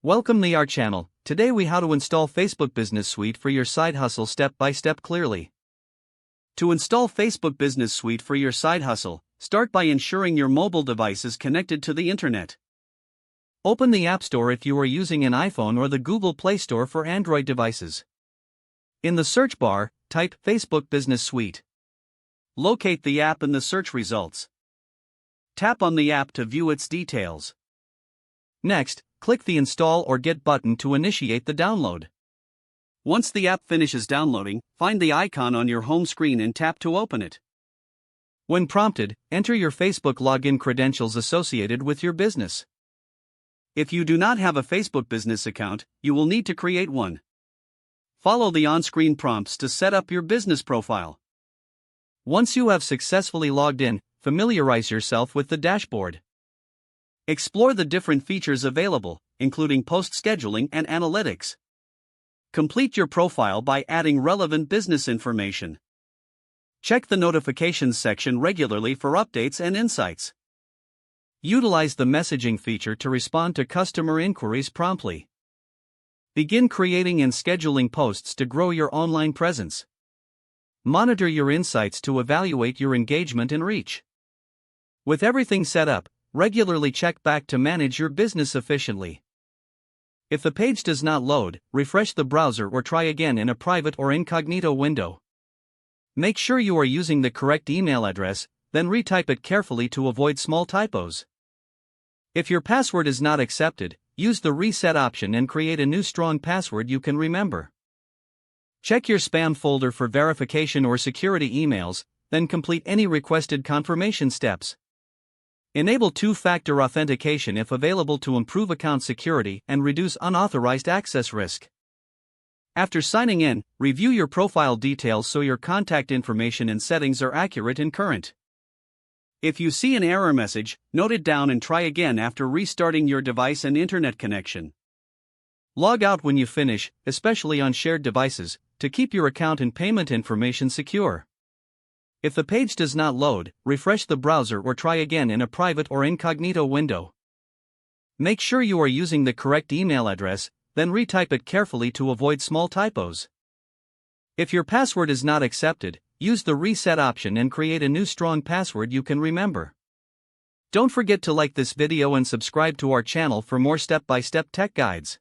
Welcome to our channel. Today we how to install Facebook Business Suite for your side hustle step by step clearly. To install Facebook Business Suite for your side hustle, start by ensuring your mobile device is connected to the internet. Open the App Store if you are using an iPhone or the Google Play Store for Android devices. In the search bar, type Facebook Business Suite. Locate the app in the search results. Tap on the app to view its details. Next, click the Install or Get button to initiate the download. Once the app finishes downloading, find the icon on your home screen and tap to open it. When prompted, enter your Facebook login credentials associated with your business. If you do not have a Facebook business account, you will need to create one. Follow the on-screen prompts to set up your business profile. Once you have successfully logged in, familiarize yourself with the dashboard. Explore the different features available, including post scheduling and analytics. Complete your profile by adding relevant business information. Check the notifications section regularly for updates and insights. Utilize the messaging feature to respond to customer inquiries promptly. Begin creating and scheduling posts to grow your online presence. Monitor your insights to evaluate your engagement and reach. With everything set up, regularly check back to manage your business efficiently. If the page does not load, refresh the browser or try again in a private or incognito window. Make sure you are using the correct email address, then retype it carefully to avoid small typos. If your password is not accepted, use the reset option and create a new strong password you can remember. Check your spam folder for verification or security emails, then complete any requested confirmation steps. Enable two-factor authentication if available to improve account security and reduce unauthorized access risk. After signing in, review your profile details so your contact information and settings are accurate and current. If you see an error message, note it down and try again after restarting your device and internet connection. Log out when you finish, especially on shared devices, to keep your account and payment information secure. If the page does not load, refresh the browser or try again in a private or incognito window. Make sure you are using the correct email address, then retype it carefully to avoid small typos. If your password is not accepted, use the reset option and create a new strong password you can remember. Don't forget to like this video and subscribe to our channel for more step-by-step tech guides.